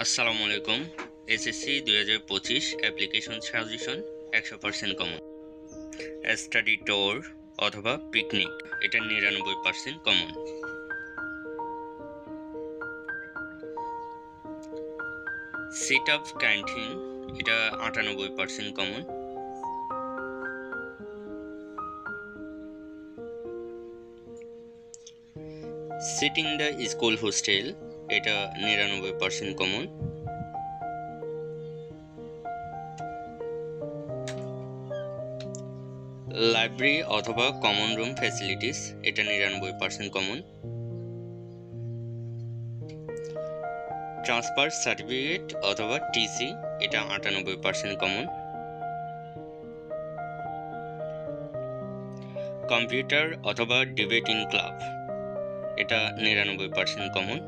আসসালামু আলাইকুম। SSC 2025 application suggestion 100% common. Study tour অথবা পিকনিক এটা 99% কমন। সিট আপ ক্যান্টিন এটা 98% common. Setting the school hostel এটা 99% কমন। লাইব্রেরি অথবা কমন রুম ফ্যাসিলিটিস এটা 99% কমন। ট্রান্সফার সার্টিফিকেট অথবা টিসি এটা 98% কমন। কম্পিউটার অথবা ডিবেটিং ক্লাব এটা 99% কমন।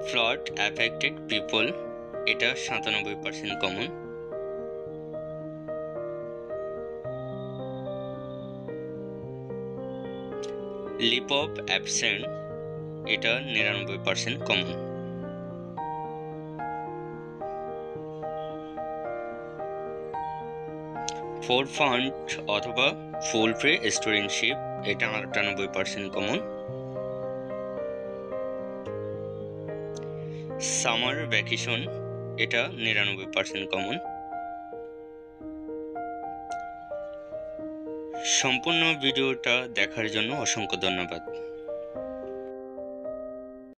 ফ্লড অ্যাফেক্টেড পিপল এটা 97% কমন। লিপ অফ অ্যাবসেন্ট এটা 99% কমন। ফোর ফান্ড অথবা ফুল ফ্রি স্টুডেন্টশিপ এটা 98% কমন। সামার ভ্যাকেশন এটা 99% কমন। সম্পূর্ণ ভিডিওটা দেখার জন্য অসংখ্য ধন্যবাদ।